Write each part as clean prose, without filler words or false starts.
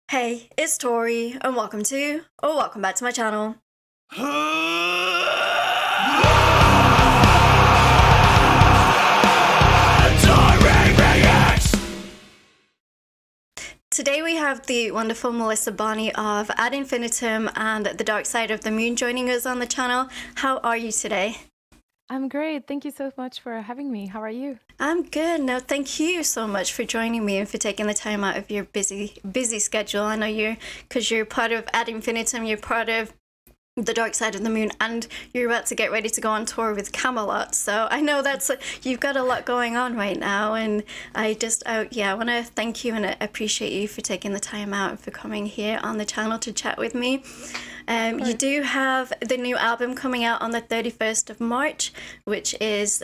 Hey, it's Tori, and welcome back to my channel. Today we have the wonderful Melissa Bonny of Ad Infinitum and The Dark Side of the Moon joining us on the channel. How are you today? I'm great. Thank you so much for having me. How are you? I'm good. No, thank you so much for joining me and for taking the time out of your busy schedule. I know because you're part of Ad Infinitum, you're part of The Dark Side of the Moon, and you're about to get ready to go on tour with Camelot. So I know you've got a lot going on right now, and I want to thank you and appreciate you for taking the time out and for coming here on the channel to chat with me. You do have the new album coming out on the 31st of March, which is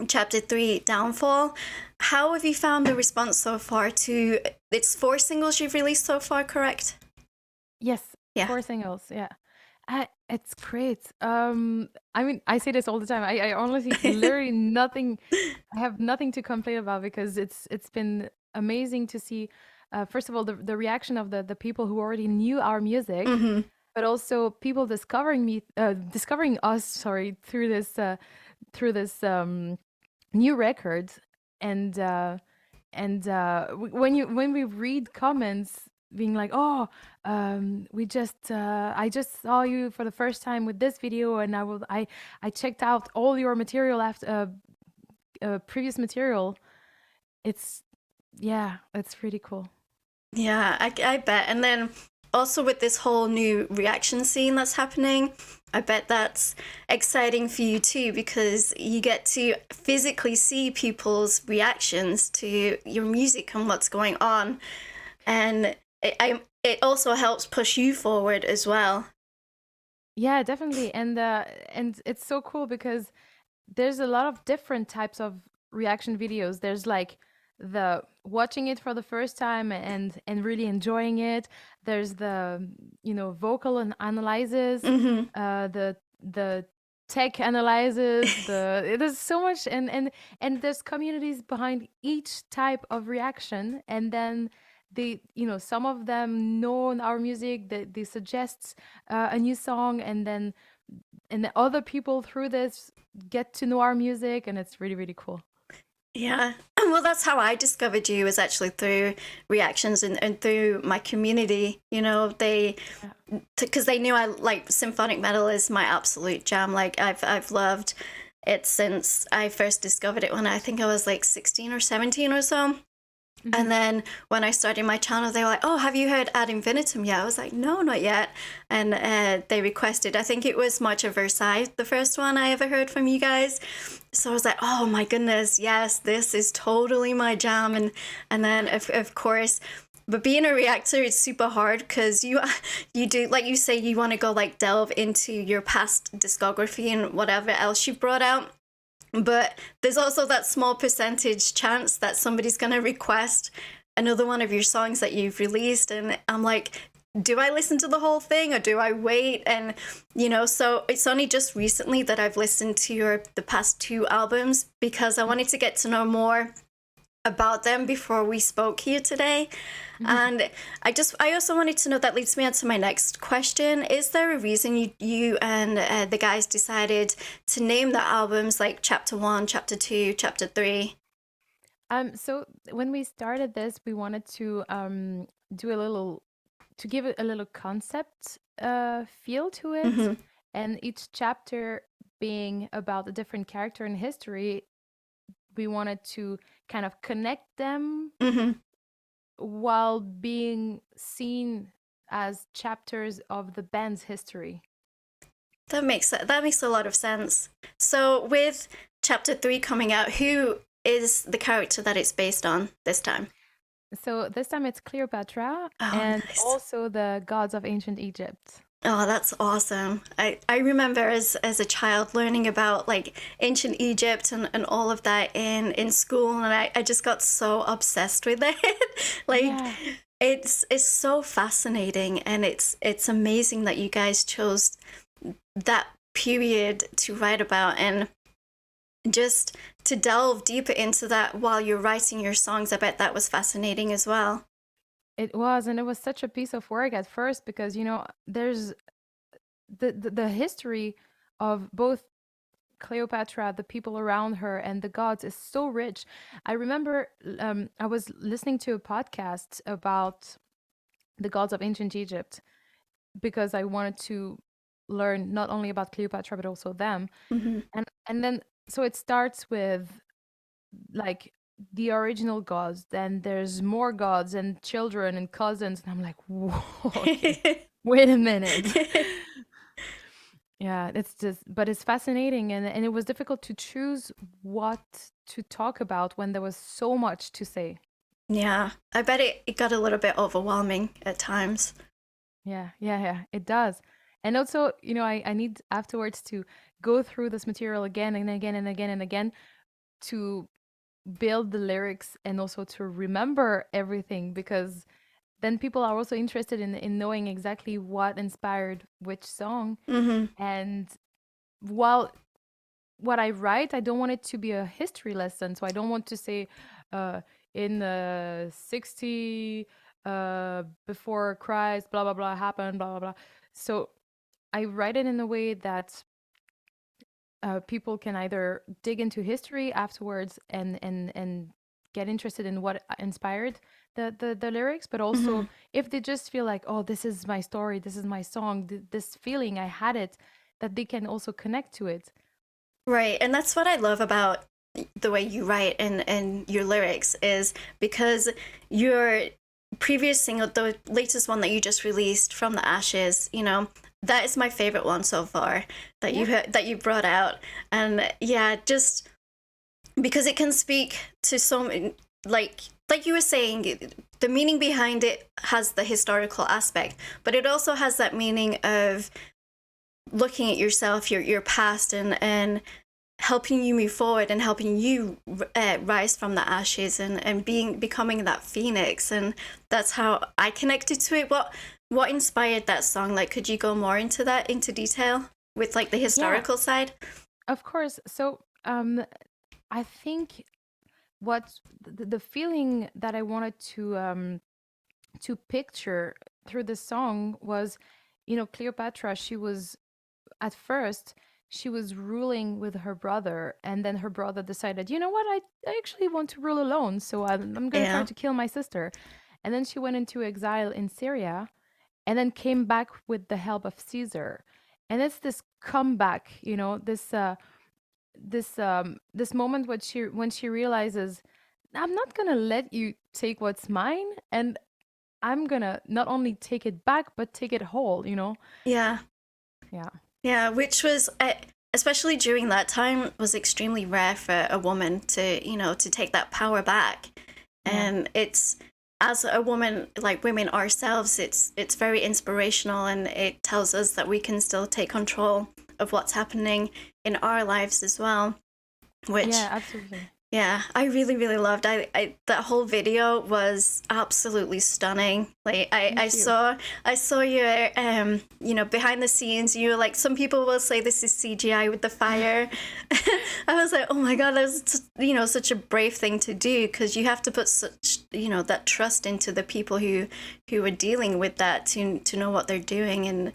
Chapter 3, Downfall. How have you found the response so far to, it's 4 singles you've released so far, correct? Yes, Yeah. 4 singles. Yeah. It's great. I mean, I say this all the time. I honestly literally nothing. I have nothing to complain about because it's been amazing to see. First of all, the reaction of the people who already knew our music, but also people discovering us. Sorry, through this new record, and when we read comments being like, oh, I just saw you for the first time with this video, and I checked out all your material after previous material. It's it's really cool. Yeah, I bet. And then also with this whole new reaction scene that's happening, I bet that's exciting for you too, because you get to physically see people's reactions to your music and what's going on. And it also helps push you forward as well. Yeah, definitely. And it's so cool because there's a lot of different types of reaction videos. There's like the watching it for the first time and really enjoying it. There's the vocal and analyzes, the tech analyzes. There's so much, and there's communities behind each type of reaction, and then some of them know our music, they suggest a new song, and then the other people through this get to know our music, and it's really, really cool. Yeah. Well, that's how I discovered you, was actually through reactions and through my community. Because they knew I like symphonic metal is my absolute jam. Like I've loved it since I first discovered it when I think I was like 16 or 17 or so. And then when I started my channel, they were like, oh, have you heard Ad Infinitum yet? I was like, no, not yet. And they requested, I think it was March of Versailles, the first one I ever heard from you guys. So I was like, oh my goodness, yes, this is totally my jam. And then, of course, but being a reactor is super hard because you do, like you say, you want to go like delve into your past discography and whatever else you brought out. But there's also that small percentage chance that somebody's going to request another one of your songs that you've released. And I'm like, do I listen to the whole thing or do I wait? And, so it's only just recently that I've listened to the past 2 albums because I wanted to get to know more about them before we spoke here today. And I also wanted to know, that leads me on to my next question. Is there a reason you and the guys decided to name the albums like Chapter 1, Chapter 2, Chapter 3? So when we started this, we wanted to give it a little concept feel to it, and each chapter being about a different character in history, we wanted to kind of connect them while being seen as chapters of the band's history. That makes a lot of sense. So with Chapter 3 coming out, who is the character that it's based on this time? So this time it's Cleopatra, Oh, and nice. also the gods of ancient Egypt. Oh, that's awesome. I remember as a child learning about like ancient Egypt and all of that in school, and I just got so obsessed with it. Like Yeah. it's so fascinating, and it's amazing that you guys chose that period to write about, and just to delve deeper into that while you're writing your songs. I bet that was fascinating as well. It was, and it was such a piece of work at first because, there's the history of both Cleopatra, the people around her, and the gods is so rich. I remember I was listening to a podcast about the gods of ancient Egypt because I wanted to learn not only about Cleopatra but also them. Hmm. And then so it starts with like the original gods, then there's more gods and children and cousins, and I'm like, whoa, okay, wait a minute. Yeah, it's just, but it's fascinating, and it was difficult to choose what to talk about when there was so much to say. Yeah, I bet it got a little bit overwhelming at times. Yeah, yeah, yeah, it does. And also, I need afterwards to go through this material again and again and again and again to build the lyrics and also to remember everything, because then people are also interested in knowing exactly what inspired which song. Hmm. And while what I write, I don't want it to be a history lesson. So I don't want to say uh, in 60 before Christ, blah, blah, blah, happened, blah, blah, blah. So I write it in a way that people can either dig into history afterwards and get interested in what inspired the lyrics, but Hmm. also if they just feel like, oh, this is my story, this is my song, this feeling, I had it, that they can also connect to it. Right, and that's what I love about the way you write and your lyrics is because your previous single, the latest one that you just released, From the Ashes, that is my favorite one so far that Yeah. that you brought out. And yeah, just because it can speak to so many, like you were saying, the meaning behind it has the historical aspect, but it also has that meaning of looking at yourself, your past, and helping you move forward and helping you rise from the ashes and becoming that phoenix. And that's how I connected to it. What inspired that song? Like, could you go more into that, into detail with like the Yeah, historical side? of course. So I think what the feeling that I wanted to picture through the song was, Cleopatra, she was at first she was ruling with her brother, and then her brother decided, you know what, I actually want to rule alone, so I'm going to try Yeah. to kill my sister. And then she went into exile in Syria and then came back with the help of Caesar. And it's this comeback, this moment when she realizes, I'm not going to let you take what's mine, and I'm going to not only take it back but take it whole. Yeah. Yeah. Yeah, which was especially during that time was extremely rare for a woman to, to take that power back. Yeah. And it's, as a woman, like women ourselves, it's very inspirational, and it tells us that we can still take control of what's happening in our lives as well, Yeah, which, absolutely. yeah, I really, really loved. I that whole video was absolutely stunning. Like I Thank you. saw your behind the scenes. You were like, some people will say this is CGI with the fire. I was like, oh my god, that's such a brave thing to do, because you have to put such that trust into the people who are dealing with that to know what they're doing. And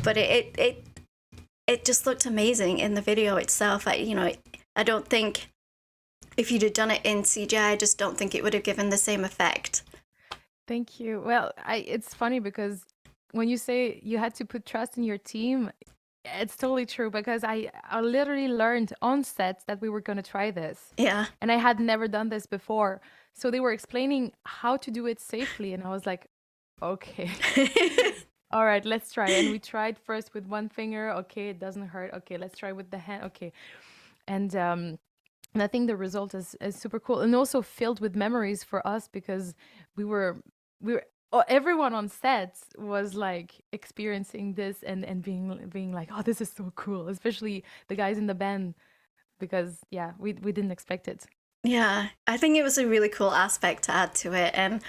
but it just looked amazing in the video itself. I don't think, if you'd have done it in CGI, I just don't think it would have given the same effect. Thank you. Well, it's funny because when you say you had to put trust in your team, it's totally true, because I literally learned on set that we were going to try this. Yeah. And I had never done this before. So they were explaining how to do it safely, and I was like, okay. All right, let's try. And we tried first with one finger. Okay, it doesn't hurt. Okay, let's try with the hand. Okay. And I think the result is super cool, and also filled with memories for us, because we were everyone on set was like experiencing this and being like, oh, this is so cool, especially the guys in the band, because yeah, we didn't expect it. Yeah, I think it was a really cool aspect to add to it. And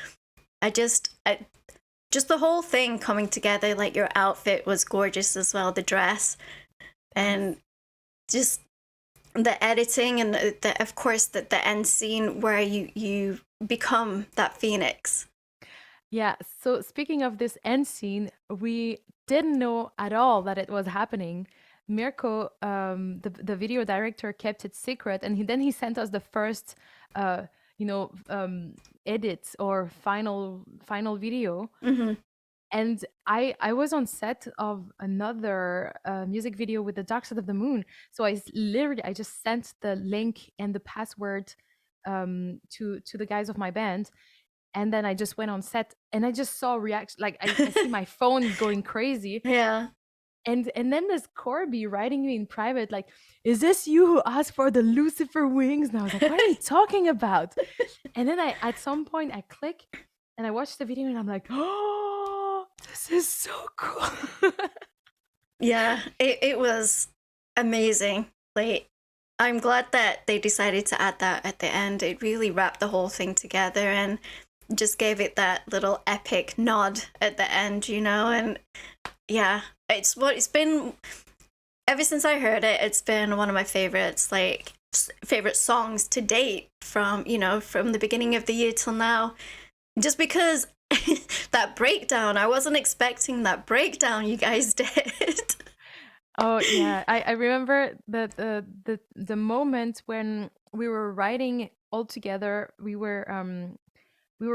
just the whole thing coming together, like your outfit was gorgeous as well, the dress, Thanks. and just the editing, and of course the end scene where you become that phoenix. Yeah, so speaking of this end scene, we didn't know at all that it was happening. Mirko, the video director, kept it secret, and then he sent us the first, uh, you know, edit or final video. Hmm. And I was on set of another music video with the Dark Side of the Moon, so literally I just sent the link and the password to the guys of my band, and then I just went on set and I just saw reaction, like I see my phone going crazy. Yeah. And then there's Corby writing me in private, like, is this you who asked for the Lucifer wings? And I was like, what are you talking about? And then I at some point I click and I watch the video and I'm like, oh, this is so cool. Yeah, it was amazing. Like, I'm glad that they decided to add that at the end. It really wrapped the whole thing together and just gave it that little epic nod at the end, you know? And yeah, it's been ever since I heard it, it's been one of my favorites, like favorite songs to date from, you know, from the beginning of the year till now. Just because that breakdown, I wasn't expecting that breakdown you guys did. Oh yeah, I remember that the moment when we were writing all together. We were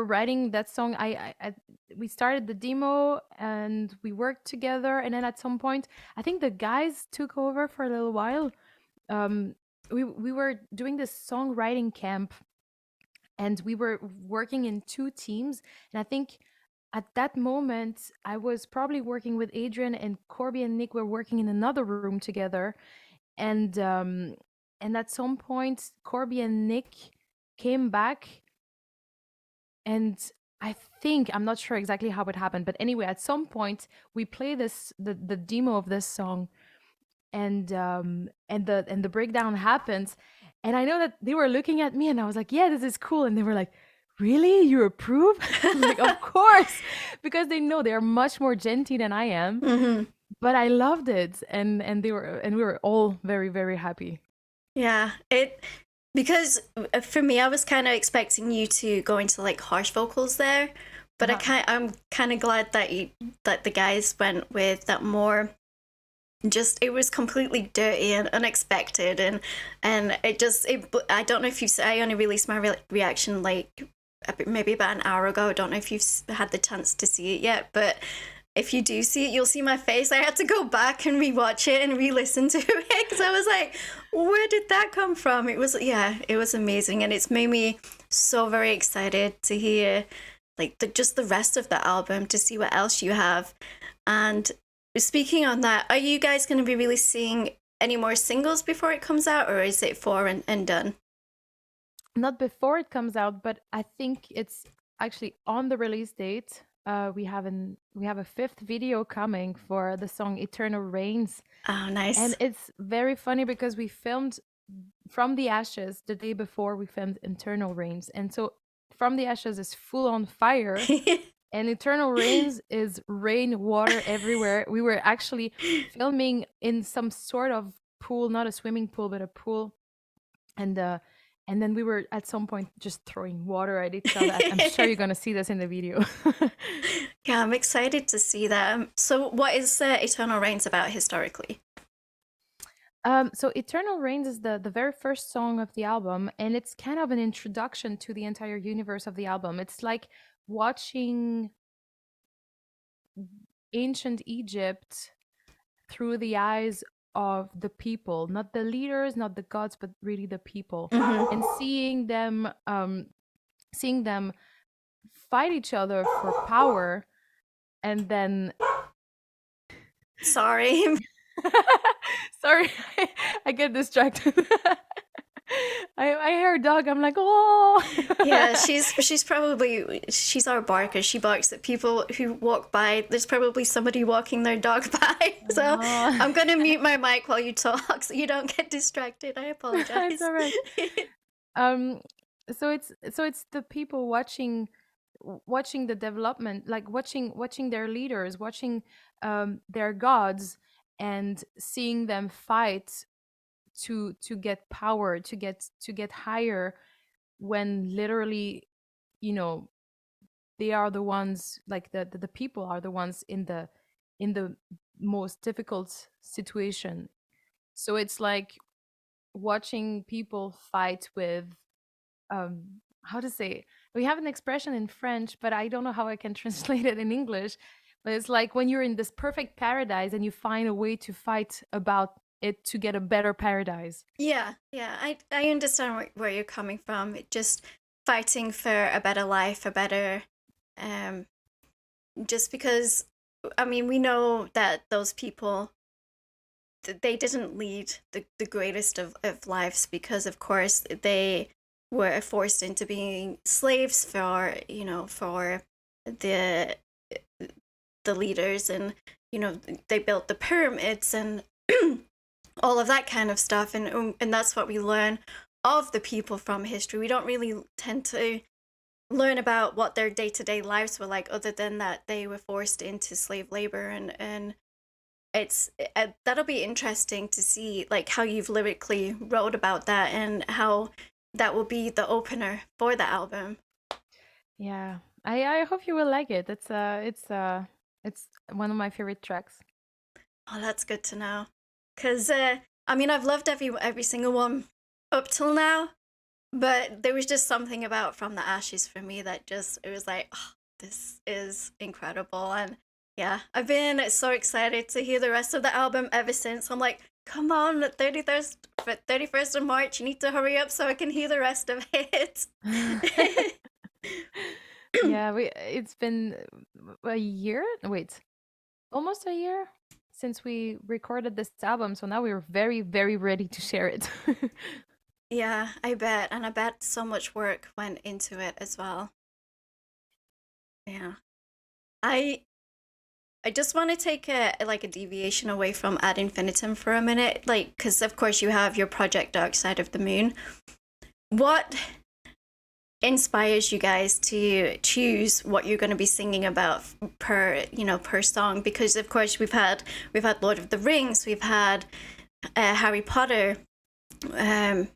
writing that song. We started the demo and we worked together, and then at some point, I think the guys took over for a little while. Um, we were doing this songwriting camp, and we were working in two teams. And I think at that moment, I was probably working with Adrian, and Corby and Nick were working in another room together. And and at some point, Corby and Nick came back, and I think, I'm not sure exactly how it happened, but anyway, at some point we play the demo of this song, and the breakdown happens, and I know that they were looking at me, and I was like, yeah, this is cool, and they were like, really, you approve? I'm like, of course, because they know they're much more genty than I am. Hmm. But I loved it, and we were all very, very happy. Yeah, it because for me, I was kind of expecting you to go into like harsh vocals there, but Uh-huh. I'm kind of glad that that the guys went with that more. Just it was completely dirty and unexpected, and I don't know if I only released my reaction like maybe about an hour ago. I don't know if you've had the chance to see it yet, but if you do see it, you'll see my face. I had to go back and rewatch it and re-listen to it because I was like, where did that come from? It was, yeah, it was amazing, and it's made me so very excited to hear like just the rest of the album, to see what else you have. And speaking on that, are you guys going to be releasing any more singles before it comes out, or is it four and done? Not before it comes out, but I think it's actually on the release date. We have a fifth video coming for the song Eternal Rains. Oh, And nice. it's very funny because we filmed From the Ashes the day before we filmed Eternal Rains. And so From the Ashes is full on fire, and Eternal Rains is rain, water everywhere. We were actually filming in some sort of pool, not a swimming pool, but a pool. And and then we were at some point just throwing water at each other. I'm sure you're gonna see this in the video. Yeah, I'm excited to see that. So, what is Eternal Rains about historically? So Eternal Rains is the very first song of the album, and it's kind of an introduction to the entire universe of the album. It's like watching ancient Egypt through the eyes of the people, not the leaders, not the gods, but really the people, and Hmm. seeing them fight each other for power, and then Sorry. sorry, I get distracted. I hear a dog. I'm like, oh. Yeah, she's our barker. She barks at people who walk by. There's probably somebody walking their dog by. So Oh. I'm gonna mute my mic while you talk so you don't get distracted. I It's apologize. all right. Um, so it's the people watching the development, like watching their leaders, watching their gods, and seeing them fight to get power, to get higher, when literally, you know, they are the ones, like the people are the ones in the most difficult situation. So it's like watching people fight with, how to say, we have an expression in French, but I don't know how I can translate it in English. But it's like when you're in this perfect paradise and you find a way to fight about it to get a better paradise. Yeah, yeah, I understand where you're coming from. Just fighting for a better life, a better, um, just because, I mean, we know that those people, they didn't lead the greatest of lives because, of course, they were forced into being slaves for, for the the leaders, and, they built the pyramids and all of that kind of stuff, and that's what we learn of the people from history. We don't really tend to learn about what their day-to-day lives were like, other than that they were forced into slave labor, and it's that'll be interesting to see, like, how you've lyrically wrote about that and how that will be the opener for the album. Yeah, I hope you will like it. It's one of my favorite tracks. Oh, that's good to know, because I mean, I've loved every single one up till now, but there was just something about From the Ashes for me that just, it was like, oh, this is incredible. And yeah, I've been so excited to hear the rest of the album ever since. I'm like, come on, 31st of March, you need to hurry up so I can hear the rest of it. Yeah, it's been a year. Wait, almost a year since we recorded this album, so now we're very, very ready to share it. Yeah, I bet. And I bet so much work went into it as well. Yeah. I I just want to take a deviation away from Ad Infinitum for a minute, like, because of course you have your project Dark Side of the Moon. What inspires you guys to choose what you're going to be singing about per song? Because of course we've had Lord of the Rings, we've had Harry Potter. There's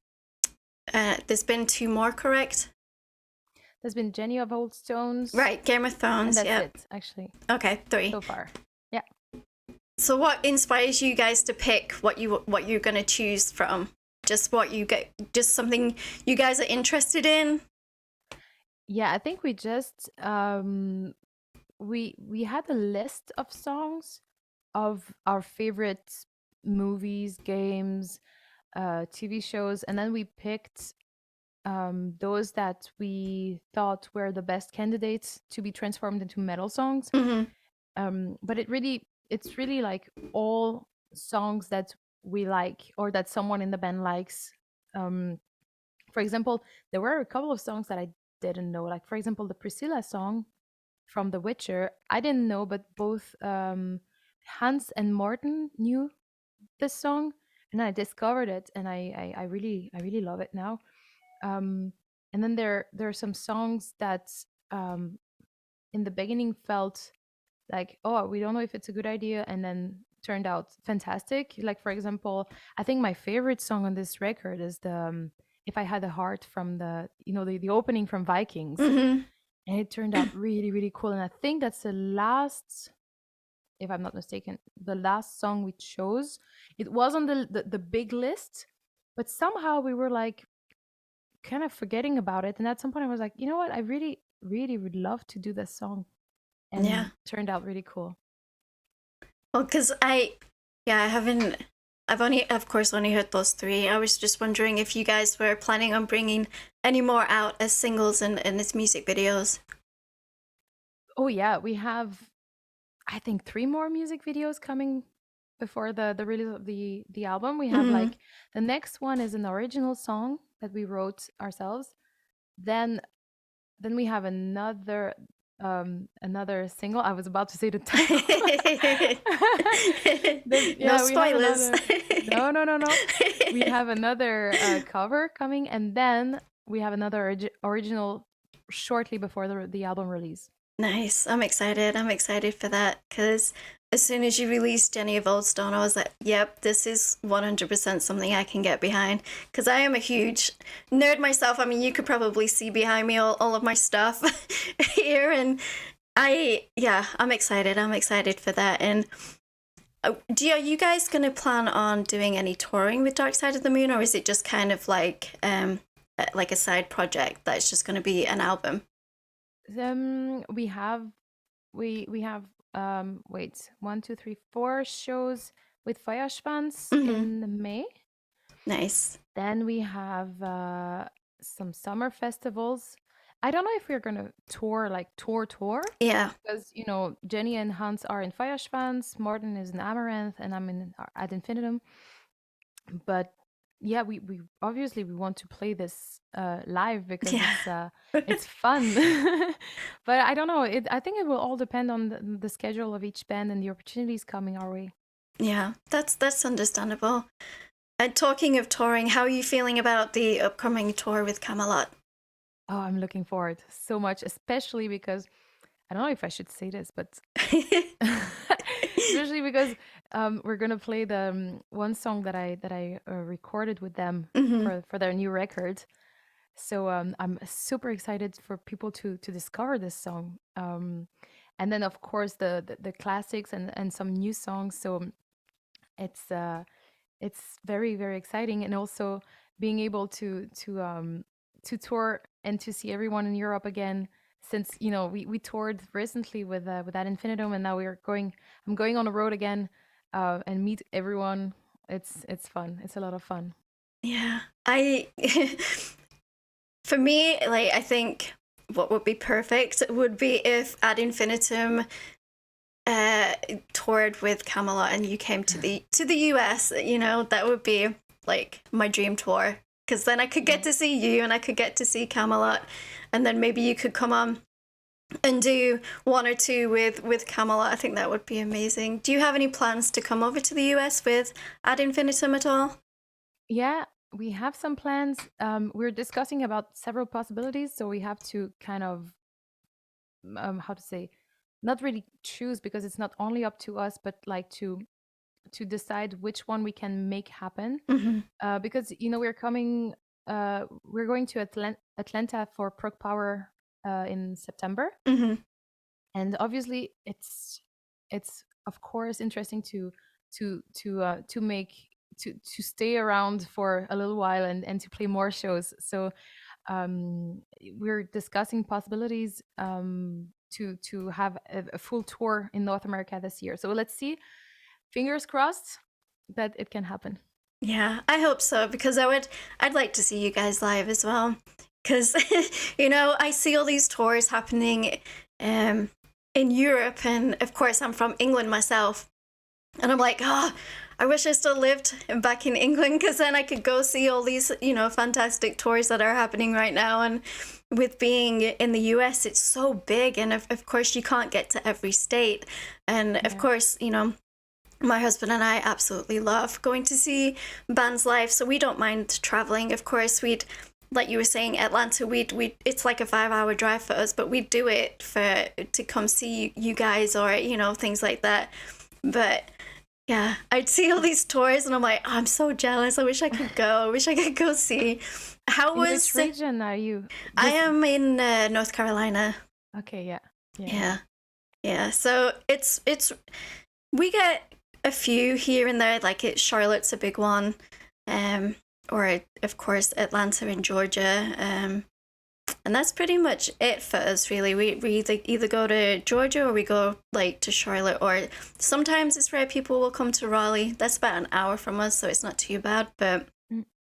been two more, correct? There's been Jenny of Old Stones, Right, Game of and Thrones. that's Yeah. it, actually, Okay, three so far. Yeah. So what inspires you guys to pick what you're gonna choose from? Just what you get, just something you guys are interested in? Yeah, I think we just we had a list of songs of our favorite movies, games, TV shows, and then we picked those that we thought were the best candidates to be transformed into metal songs. But it's really like all songs that we like or that someone in the band likes. For example, there were a couple of songs that I didn't know, like for example the Priscilla song from The Witcher. I didn't know, but both Hans and Morten knew this song, and I discovered it, and I really love it now. And then there are some songs that in the beginning felt like, oh, we don't know if it's a good idea, and then turned out fantastic. Like for example, I think my favorite song on this record is the If I Had a Heart, from the opening from Vikings. Mm-hmm. And it turned out really, really cool. And I think that's the last, if I'm not mistaken, the last song we chose. It was on the big list, but somehow we were like kind of forgetting about it. And at some point I was like, you know what? I really, really would love to do this song. And Yeah. turned out really cool. Well, because I've only, of course, only heard those three. I was just wondering if you guys were planning on bringing any more out as singles and as music videos. Oh yeah, we have, I think, 3 more music videos coming before the release of the album. We have like the next one is an original song that we wrote ourselves. Then we have another single. I was about to say the title. No spoilers. No. We have another cover coming, and then we have another original shortly before the album release. Nice. I'm excited. I'm excited for that because as soon as you released Jenny of Old Stone, I was like, yep, this is 100% something I can get behind. Because I am a huge nerd myself. I mean, you could probably see behind me all of my stuff here. And I'm excited. I'm excited for that. And are you guys going to plan on doing any touring with Dark Side of the Moon? Or is it just kind of like a side project that's just going to be an album? We have wait, 1, 2, 3, 4 shows with Feuerschwanz in May. Nice. Then we have some summer festivals. I don't know if we're gonna tour Yeah. because Jenny and Hans are in Feuerschwanz, Morten is in Amaranth, and I'm in at Infinitum. But yeah, we obviously we want to play this live because Yeah. it's fun. But I don't know. I think it will all depend on the schedule of each band and the opportunities coming our way. Yeah, that's understandable. And talking of touring, how are you feeling about the upcoming tour with Camelot? Oh, I'm looking forward so much, especially because I don't know if I should say this, but especially because we're gonna play the one song that I recorded with them for their new record. So I'm super excited for people to discover this song. And then of course the classics and some new songs. So it's very very exciting, and also being able to tour and to see everyone in Europe again. Since we toured recently with that Infinitum, and now I'm going on the road again and meet everyone. It's fun. It's a lot of fun. Yeah. For me, like, I think what would be perfect would be if Ad Infinitum toured with Camelot and you came to the US. That would be like my dream tour, because then I could get to see you and I could get to see Camelot, and then maybe you could come on and do one or two with Kamala. I think that would be amazing. Do you have any plans to come over to the US with Ad Infinitum at all? Yeah, we have some plans. We're discussing about several possibilities, so we have to kind of how to say, not really choose, because it's not only up to us, but like to decide which one we can make happen. Because we're going to Atlanta for Prog Power in September, and obviously it's of course interesting to make to stay around for a little while and to play more shows. So we're discussing possibilities to have a full tour in North America this year. So let's see. Fingers crossed that it can happen. Yeah, I hope so, because I'd like to see you guys live as well. Because I see all these tours happening in Europe, and of course I'm from England myself, and I'm like, I wish I still lived back in England, because then I could go see all these fantastic tours that are happening right now. And with being in the US, it's so big, and of course you can't get to every state, and of course my husband and I absolutely love going to see bands live, so we don't mind traveling. Of course, like you were saying, Atlanta, it's like a 5-hour drive for us, but we'd do it to come see you guys, or things like that. But yeah, I'd see all these tours and I'm like, I'm so jealous. I wish I could go. I wish I could go see. Which region are you? I am in North Carolina. Okay, yeah. So it's we get a few here and there, like Charlotte's a big one, or of course Atlanta and Georgia, and that's pretty much it for us, really. We either go to Georgia or we go like to Charlotte, or sometimes it's rare people will come to Raleigh. That's about an hour from us, so it's not too bad. But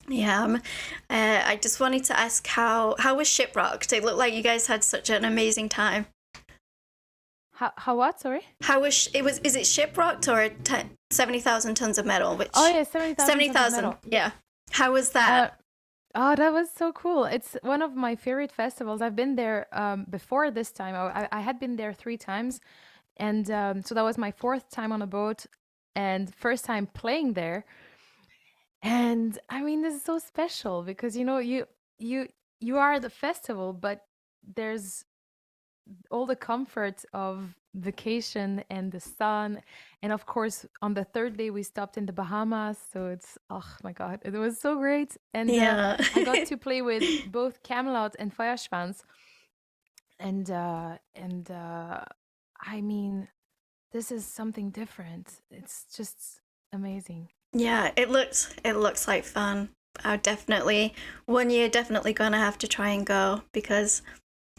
yeah, I just wanted to ask how was Shipwrecked? It looked like you guys had such an amazing time. How what? Sorry. How was it? Is it Shipwrecked or 70,000 tons of metal? Which 70,000. Yeah. How was that? Oh, that was so cool. It's one of my favorite festivals. I've been there before this time. I had been there 3 times, and so that was my 4th time on a boat and first time playing there. And I mean, this is so special because you are at the festival, but there's all the comfort of vacation and the sun. And of course, on the third day, we stopped in the Bahamas. So it's, oh my God, it was so great. And Yeah. I got to play with both Camelot and Feuerschwanz. And I mean, this is something different. It's just amazing. Yeah, it looks like fun. I definitely, one year definitely gonna have to try and go, because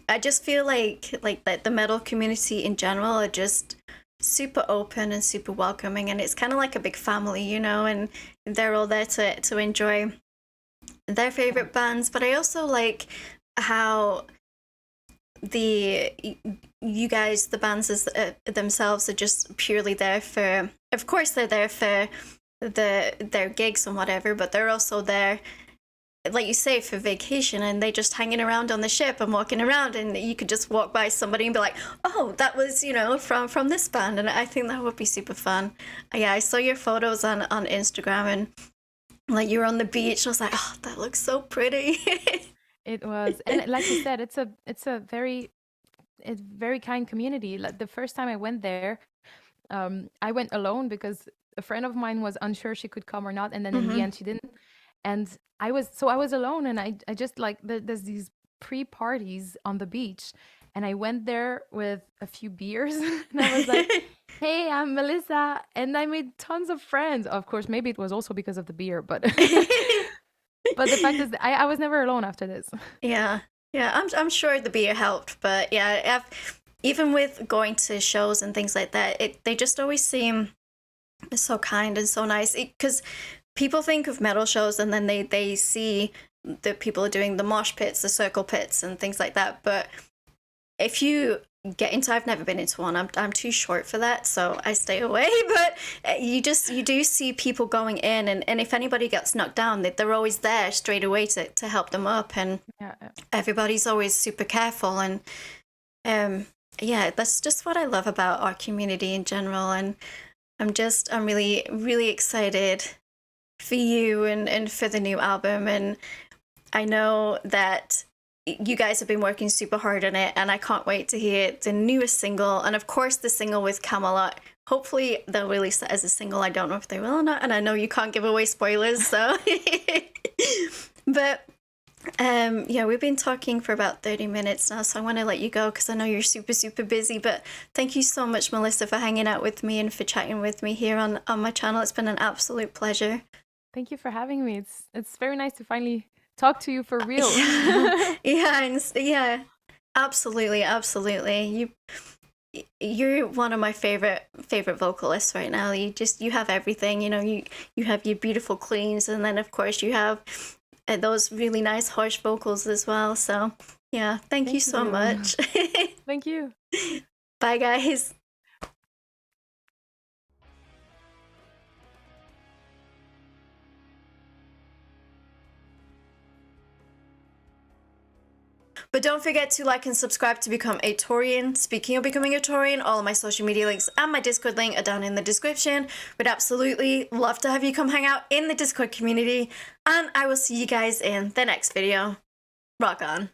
I just feel like that the metal community in general are just super open and super welcoming, and it's kind of like a big family, you know, and they're all there to enjoy their favorite bands. But I also like how you guys, the bands themselves, are just purely there for, of course they're there for their gigs and whatever, but they're also there, like you say, for vacation, and they just hanging around on the ship and walking around, and you could just walk by somebody and be like, oh, that was, you know, from this band. And I think that would be super fun. Yeah, I saw your photos on Instagram, and like you were on the beach. I was like, oh, that looks so pretty. It was, and like you said, it's a very kind community. Like the first time I went there, I went alone because a friend of mine was unsure she could come or not, and then in the end she didn't. And I was alone, and I just like there's these pre-parties on the beach, and I went there with a few beers, and I was like, "Hey, I'm Melissa," and I made tons of friends. Of course, maybe it was also because of the beer, but but the fact is, I was never alone after this. Yeah, I'm sure the beer helped, but yeah, even with going to shows and things like that, they just always seem so kind and so nice. Because people think of metal shows and then they see the people are doing the mosh pits, the circle pits, and things like that. But if you get into, I've never been into one. I'm too short for that, so I stay away. But you do see people going in, and if anybody gets knocked down, they're always there straight away to help them up, and everybody's always super careful. And yeah, that's just what I love about our community in general. And I'm really, really excited for you and for the new album. And I know that you guys have been working super hard on it, and I can't wait to hear the newest single, and of course the single with Kamala. Hopefully they'll release it as a single. I don't know if they will or not, and I know you can't give away spoilers, so but yeah, we've been talking for about 30 minutes now, so I want to let you go because I know you're super, super busy. But thank you so much, Melissa, for hanging out with me and for chatting with me here on my channel. It's been an absolute pleasure. Thank you for having me. It's very nice to finally talk to you for real. Yeah, absolutely. You're one of my favorite vocalists right now. You have everything. You know, you have your beautiful cleans, and then of course you have those really nice harsh vocals as well. So yeah, thank you so much. Thank you. Bye, guys. But don't forget to like and subscribe to become a Taurian. Speaking of becoming a Taurian, all of my social media links and my Discord link are down in the description. Would absolutely love to have you come hang out in the Discord community. And I will see you guys in the next video. Rock on.